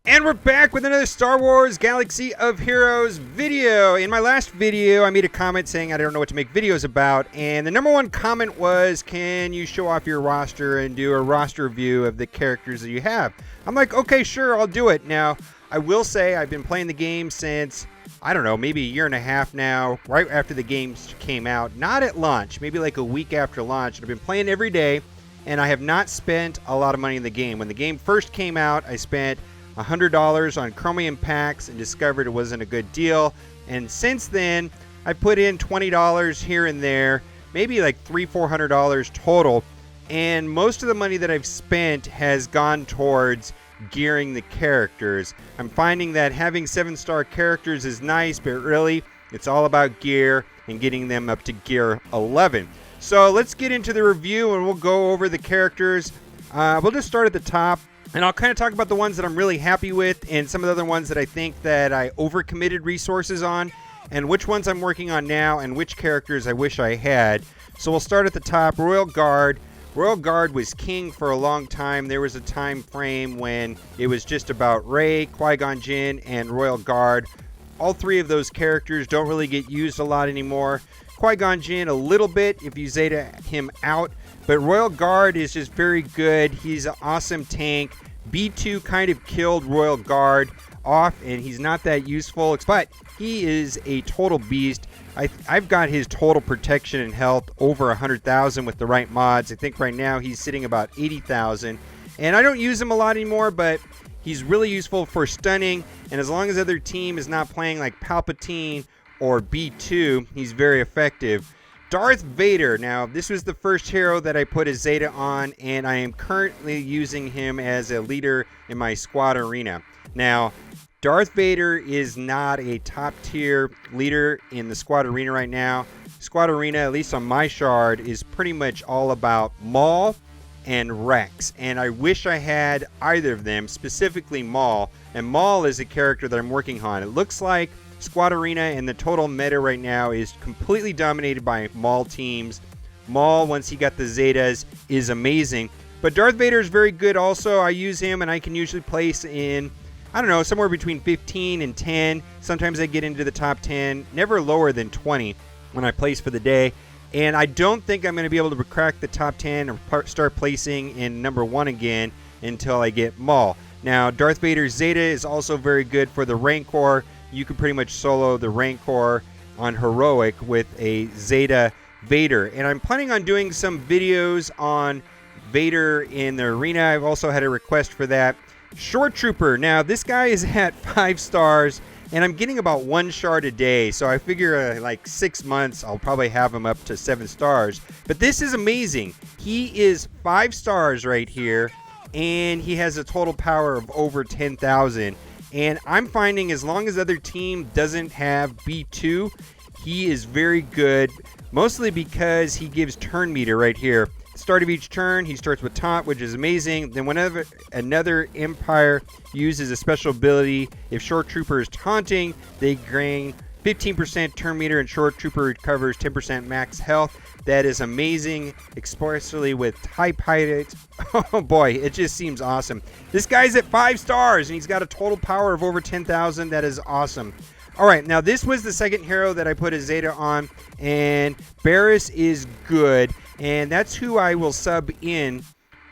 And we're back with another Star Wars Galaxy of Heroes video. In my last video, I made a comment saying I don't know what to make videos about. And the number one comment was, can you show off your roster and do a roster review of the characters that you have? I'm like, okay, sure, I'll do it. Now, I will say I've been playing the game since, I don't know, maybe a year and a half now, right after the games came out. Not at launch, maybe like a week after launch. I've been playing every day, and I have not spent a lot of money in the game. When the game first came out, I spent $100 on chromium packs and discovered it wasn't a good deal. And since then, I put in $20 here and there, maybe like $300-400 total. And most of the money that I've spent has gone towards gearing the characters. I'm finding that having 7-star characters is nice, but really, it's all about gear and getting them up to gear 11. So let's get into the review and we'll go over the characters. We'll just start at the top. And I'll kind of talk about the ones that I'm really happy with and some of the other ones that I think that I overcommitted resources on and which ones I'm working on now and which characters I wish I had. So we'll start at the top. Royal Guard. Royal Guard was king for a long time. There was a time frame when it was just about Rey, Qui-Gon Jinn, and Royal Guard. All three of those characters don't really get used a lot anymore. Qui-Gon Jinn a little bit if you Zeta him out. But Royal Guard is just very good. He's an awesome tank. B2 kind of killed Royal Guard off, and he's not that useful, but he is a total beast. I've got his total protection and health over 100,000 with the right mods. I think right now he's sitting about 80,000. And I don't use him a lot anymore, but he's really useful for stunning. And as long as the other team is not playing like Palpatine or B2, he's very effective. Darth Vader. Now, this was the first hero that I put a Zeta on, and I am currently using him as a leader in my squad arena. Now, Darth Vader is not a top-tier leader in the squad arena right now. Squad arena, at least on my shard, is pretty much all about Maul and Rex, and I wish I had either of them, specifically Maul. And Maul is a character that I'm working on. It looks like Squad Arena and the total meta right now is completely dominated by Maul teams. Maul, once he got the Zetas, is amazing. But Darth Vader is very good also. I use him and I can usually place in, I don't know, somewhere between 15 and 10. Sometimes I get into the top 10, never lower than 20 when I place for the day. And I don't think I'm going to be able to crack the top 10 or start placing in number 1 again until I get Maul. Now, Darth Vader's Zeta is also very good for the Rancor. You can pretty much solo the Rancor on Heroic with a Zeta Vader. And I'm planning on doing some videos on Vader in the arena. I've also had a request for that. Short Trooper. Now, this guy is at 5 stars, and I'm getting about 1 shard a day. So I figure like 6 months, I'll probably have him up to 7 stars. But this is amazing. He is 5 stars right here, and he has a total power of over 10,000. And I'm finding as long as the other team doesn't have B2, he is very good, mostly because he gives turn meter right here. Start of each turn, he starts with taunt, which is amazing. Then whenever another Empire uses a special ability, if Short Trooper is taunting, they gain 15% turn meter and Short Trooper recovers 10% max health. That is amazing, especially with TIE pilots. Oh boy, it just seems awesome. This guy's at 5 stars and he's got a total power of over 10,000. That is awesome. All right, now this was the second hero that I put a Zeta on, and Barriss is good, and that's who I will sub in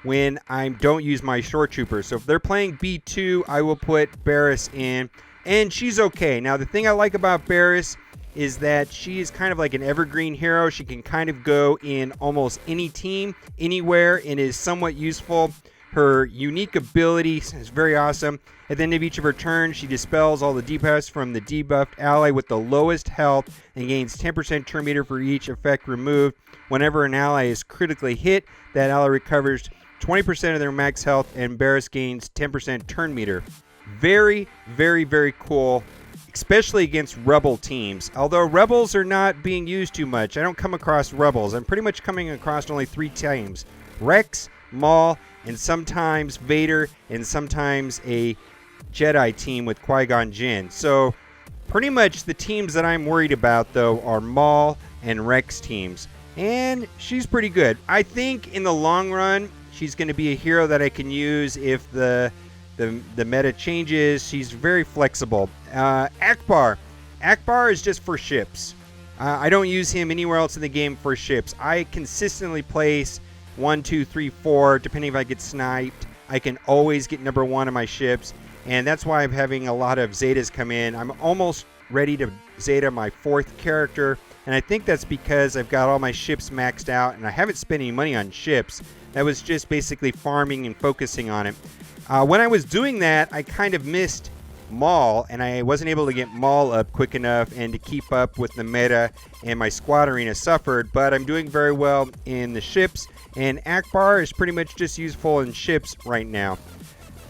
when I don't use my Short Trooper. So if they're playing B2, I will put Barriss in, and she's okay. Now the thing I like about Barriss is that she is kind of like an evergreen hero. She can kind of go in almost any team, anywhere, and is somewhat useful. Her unique ability is very awesome. At the end of each of her turns, she dispels all the debuffs from the debuffed ally with the lowest health and gains 10% turn meter for each effect removed. Whenever an ally is critically hit, that ally recovers 20% of their max health, and Barriss gains 10% turn meter. Very, very, very cool, especially against Rebel teams. Although Rebels are not being used too much. I don't come across Rebels. I'm pretty much coming across only 3 teams. Rex, Maul, and sometimes Vader, and sometimes a Jedi team with Qui-Gon Jinn. So pretty much the teams that I'm worried about, though, are Maul and Rex teams. And she's pretty good. I think in the long run, she's going to be a hero that I can use if the the meta changes. He's very flexible. Akbar is just for ships. I don't use him anywhere else in the game for ships. I consistently place 1, 2, 3, 4, depending if I get sniped. I can always get number 1 on my ships, and that's why I'm having a lot of Zetas come in. I'm almost ready to Zeta my 4th character, and I think that's because I've got all my ships maxed out, and I haven't spent any money on ships. That was just basically farming and focusing on it. When I was doing that, I kind of missed Maul, and I wasn't able to get Maul up quick enough and to keep up with the meta, and my squad arena suffered, but I'm doing very well in the ships, and Akbar is pretty much just useful in ships right now.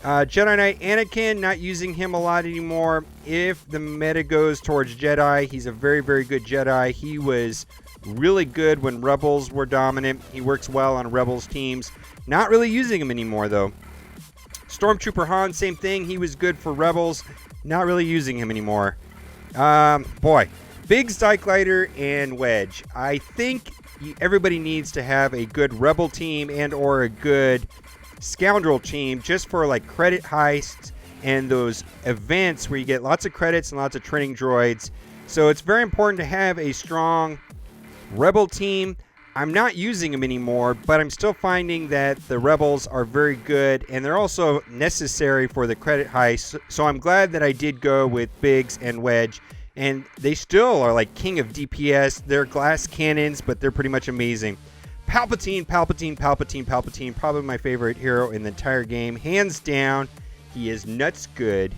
Jedi Knight Anakin, not using him a lot anymore. If the meta goes towards Jedi, he's a very, very good Jedi. He was really good when Rebels were dominant. He works well on Rebels teams. Not really using him anymore, though. Stormtrooper Han, same thing. He was good for Rebels. Not really using him anymore. Biggs, Dyke and Wedge. I think everybody needs to have a good Rebel team and or a good Scoundrel team just for like credit heists and those events where you get lots of credits and lots of training droids. So it's very important to have a strong Rebel team. I'm not using them anymore, but I'm still finding that the Rebels are very good, and they're also necessary for the credit heist. So I'm glad that I did go with Biggs and Wedge, and they still are like king of DPS. They're glass cannons, but they're pretty much amazing. Palpatine, probably my favorite hero in the entire game. Hands down, he is nuts good.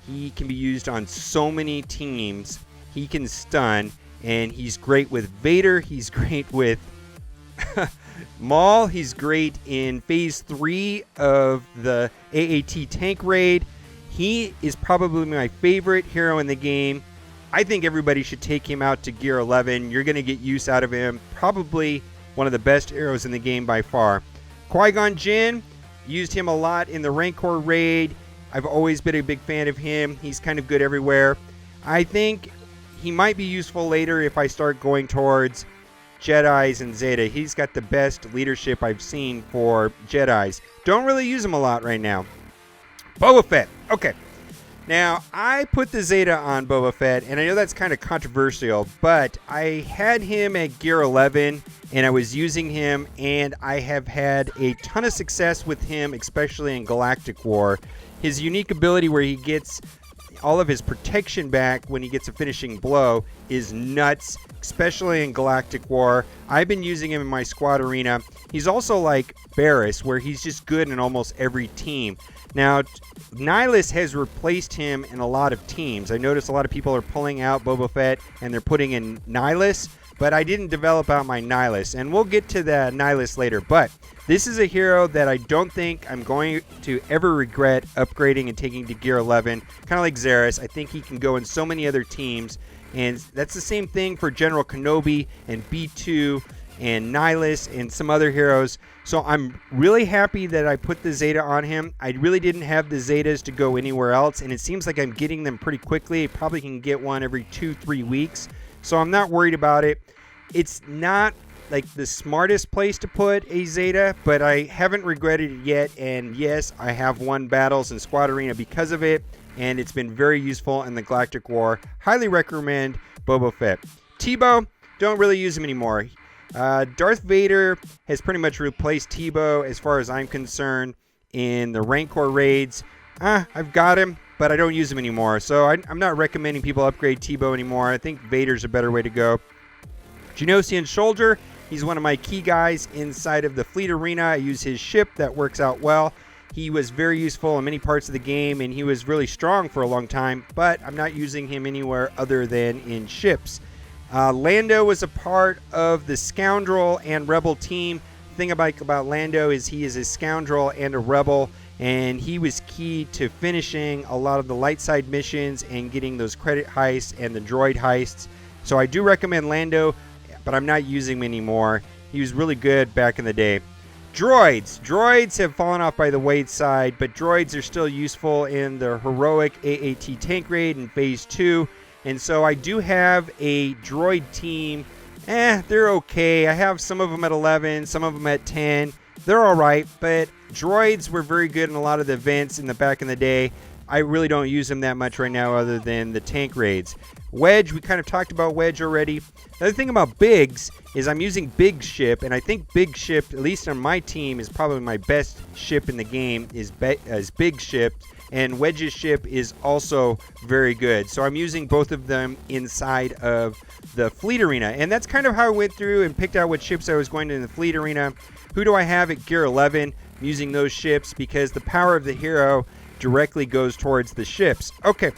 He can be used on so many teams. He can stun. And he's great with Vader. He's great with Maul. He's great in Phase 3 of the AAT tank raid. He is probably my favorite hero in the game. I think everybody should take him out to Gear 11. You're going to get use out of him. Probably one of the best heroes in the game by far. Qui-Gon Jinn, used him a lot in the Rancor raid. I've always been a big fan of him. He's kind of good everywhere. I think he might be useful later if I start going towards Jedis and Zeta. He's got the best leadership I've seen for Jedis. Don't really use him a lot right now. Boba Fett. Okay. Now, I put the Zeta on Boba Fett, and I know that's kind of controversial, but I had him at Gear 11, and I was using him, and I have had a ton of success with him, especially in Galactic War. His unique ability where he gets all of his protection back when he gets a finishing blow is nuts, especially in Galactic War. I've been using him in my squad arena. He's also like Barriss, where he's just good in almost every team. Now, Nihilus has replaced him in a lot of teams. I noticed a lot of people are pulling out Boba Fett and they're putting in Nihilus, but I didn't develop out my Nihilus, and we'll get to the Nihilus later. But this is a hero that I don't think I'm going to ever regret upgrading and taking to Gear 11. Kind of like Xeris. I think he can go in so many other teams, and that's the same thing for General Kenobi and B2 and Nihilus and some other heroes. So I'm really happy that I put the Zeta on him. I really didn't have the Zetas to go anywhere else, and it seems like I'm getting them pretty quickly. I probably can get one every 2-3 weeks. So I'm not worried about it. It's not like the smartest place to put a Zeta, but I haven't regretted it yet. And yes, I have won battles in Squad Arena because of it, and it's been very useful in the Galactic War. Highly recommend Boba Fett. Tebow, don't really use him anymore. Darth Vader has pretty much replaced Tebow as far as I'm concerned in the Rancor raids. I've got him, but I don't use him anymore. So I'm not recommending people upgrade Tebow anymore. I think Vader's a better way to go. Genosian Soldier, he's one of my key guys inside of the fleet arena. I use his ship. That works out well. He was very useful in many parts of the game, and he was really strong for a long time, but I'm not using him anywhere other than in ships. Lando was a part of the Scoundrel and Rebel team. The thing about Lando is he is a Scoundrel and a Rebel, and he was key to finishing a lot of the light side missions and getting those credit heists and the droid heists. So I do recommend Lando, but I'm not using him anymore. He was really good back in the day. Droids have fallen off by the wayside, but droids are still useful in the heroic AAT tank raid in Phase 2. And so I do have a droid team. They're okay. I have some of them at 11, some of them at 10. they're all right, but droids were very good in a lot of the events in the back in the day. I really don't use them that much right now other than the tank raids. Wedge, we kind of talked about Wedge already. The other thing about Biggs is I'm using Big Ship, and I think Big Ship, at least on my team, is probably my best ship in the game, is Big Ship, and Wedge's ship is also very good. So I'm using both of them inside of the fleet arena, and that's kind of how I went through and picked out what ships I was going to in the fleet arena. Who do I have at gear 11? I'm using those ships because the power of the hero directly goes towards the ships. Okay,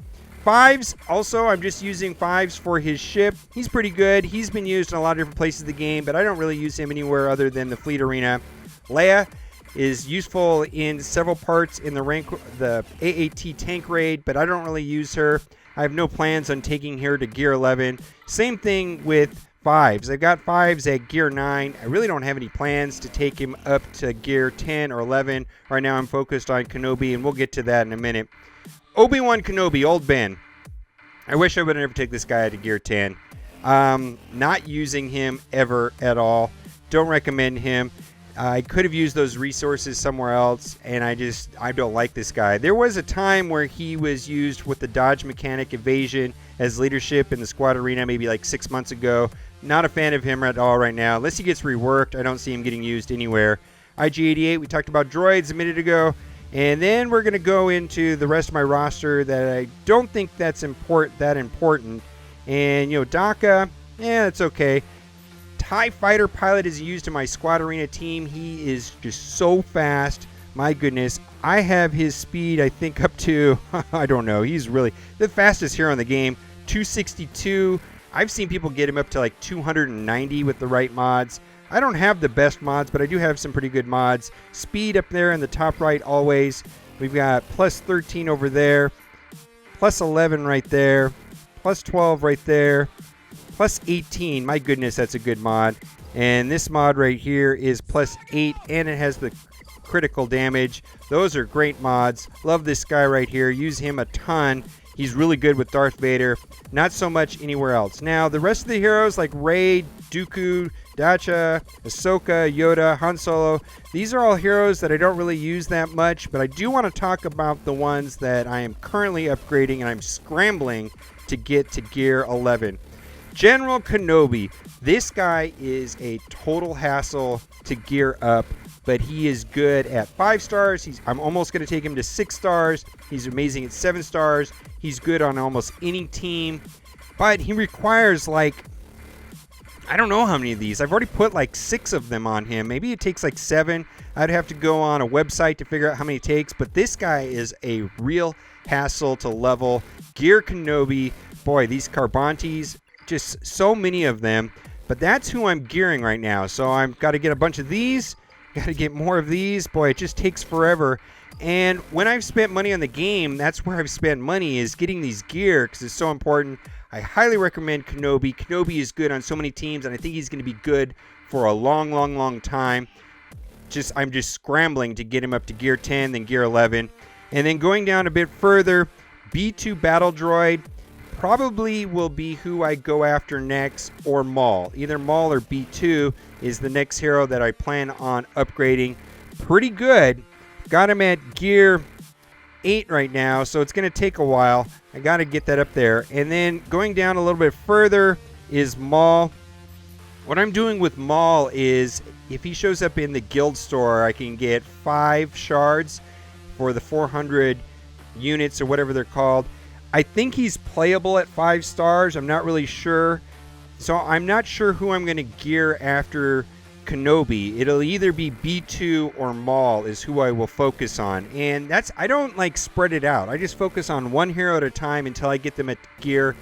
Fives, also I'm just using Fives for his ship. He's pretty good. He's been used in a lot of different places of the game, but I don't really use him anywhere other than the fleet arena. Leia is useful in several parts in the AAT tank raid, but I don't really use her. I have no plans on taking her to gear 11. Same thing with Fives. I've got Fives at gear 9. I really don't have any plans to take him up to gear 10 or 11. Right now I'm focused on Kenobi, and we'll get to that in a minute. Obi-Wan Kenobi, Old Ben. I wish I would never take this guy to gear 10. Not using him ever at all. Don't recommend him. I could have used those resources somewhere else, and I don't like this guy. There was a time where he was used with the dodge mechanic evasion as leadership in the squad arena, maybe like 6 months ago. Not a fan of him at all right now. Unless he gets reworked, I don't see him getting used anywhere. IG-88, we talked about droids a minute ago. And then we're going to go into the rest of my roster that I don't think that's important. And, DACA, it's okay. TIE Fighter Pilot is used in my Squad Arena team. He is just so fast. My goodness. I have his speed, I think, up to, I don't know. He's really the fastest hero in the game. 262. I've seen people get him up to like 290 with the right mods. I don't have the best mods, but I do have some pretty good mods. Speed up there in the top right always. We've got plus 13 over there. Plus 11 right there. Plus 12 right there. Plus 18. My goodness, that's a good mod. And this mod right here is plus 8, and it has the critical damage. Those are great mods. Love this guy right here. Use him a ton. He's really good with Darth Vader. Not so much anywhere else. Now, the rest of the heroes like Rey, Dooku, Dacha, Ahsoka, Yoda, Han Solo, these are all heroes that I don't really use that much, but I do want to talk about the ones that I am currently upgrading and I'm scrambling to get to gear 11. General Kenobi. This guy is a total hassle to gear up, but he is good at 5 stars. I'm almost going to take him to 6 stars. He's amazing at 7 stars. He's good on almost any team, but he requires I don't know how many of these. I've already put like 6 of them on him. Maybe it takes like 7. I'd have to go on a website to figure out how many it takes, but this guy is a real hassle to level. Gear Kenobi. Boy, these Carbantes, just so many of them, but that's who I'm gearing right now. So I've got to get a bunch of these. Got to get more of these. Boy, it just takes forever. And when I've spent money on the game, that's where I've spent money, is getting these gear, because it's so important. I highly recommend Kenobi. Kenobi is good on so many teams, and I think he's going to be good for a long, long, long time. I'm just scrambling to get him up to gear 10, then gear 11. And then going down a bit further, B2 Battle Droid probably will be who I go after next, or Maul. Either Maul or B2 is the next hero that I plan on upgrading. Pretty good. Got him at gear 8 right now, so it's going to take a while. I got to get that up there. And then going down a little bit further is Maul. What I'm doing with Maul is, if he shows up in the guild store, I can get 5 shards for the 400 units or whatever they're called. I think he's playable at 5 stars. I'm not really sure. So I'm not sure who I'm going to gear after Kenobi. It'll either be B2 or Maul is who I will focus on. And I don't spread it out. I just focus on one hero at a time until I get them at gear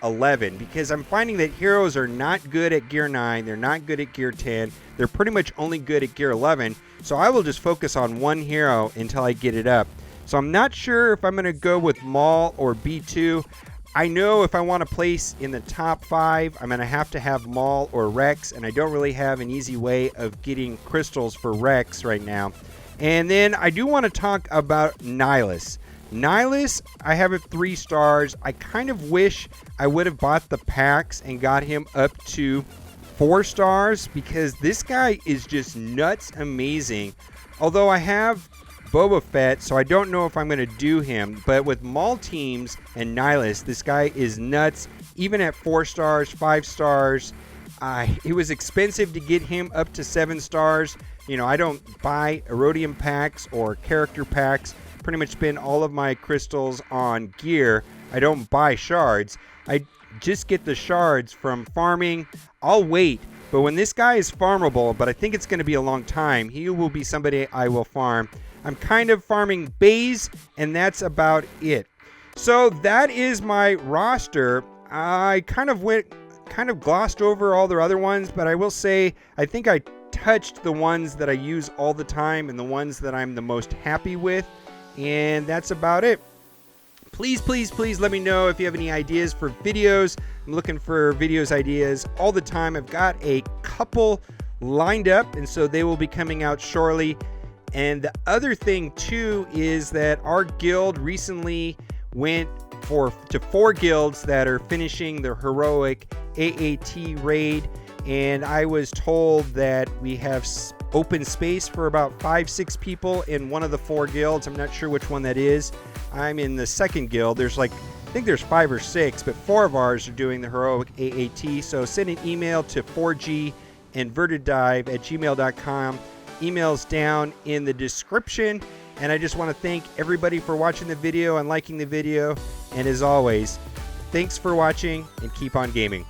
11, because I'm finding that heroes are not good at gear 9. They're not good at gear 10. They're pretty much only good at gear 11. So I will just focus on one hero until I get it up. So I'm not sure if I'm going to go with Maul or B2. I know if I want to place in the top 5, I'm going to have Maul or Rex, and I don't really have an easy way of getting crystals for Rex right now. And then I do want to talk about Nihilus. Nihilus, I have it 3 stars. I kind of wish I would have bought the packs and got him up to 4 stars because this guy is just nuts amazing. Although I have Boba Fett, so I don't know if I'm going to do him. But with Maul Teams and Nihilus, this guy is nuts. Even at 4 stars, 5 stars, it was expensive to get him up to 7 stars. You know, I don't buy Erodium packs or character packs. Pretty much spend all of my crystals on gear. I don't buy shards. I just get the shards from farming. I'll wait. But when this guy is farmable, but I think it's going to be a long time, he will be somebody I will farm. I'm kind of farming bays, and that's about it. So that is my roster. I kind of glossed over all the other ones, but I will say I think I touched the ones that I use all the time and the ones that I'm the most happy with, and that's about it. Please let me know if you have any ideas for videos. I'm looking for videos ideas all the time. I've got a couple lined up, and so they will be coming out shortly. And the other thing too is that our guild recently went to 4 guilds that are finishing their heroic AAT raid, and I was told that we have open space for about 5-6 people in one of the 4 guilds. I'm not sure which one that is. I'm in the second guild. I think there's 5 or 6, but 4 of ours are doing the heroic AAT. So send an email to 4ginverteddive@gmail.com. Email's down in the description. And I just want to thank everybody for watching the video and liking the video. And as always, thanks for watching and keep on gaming.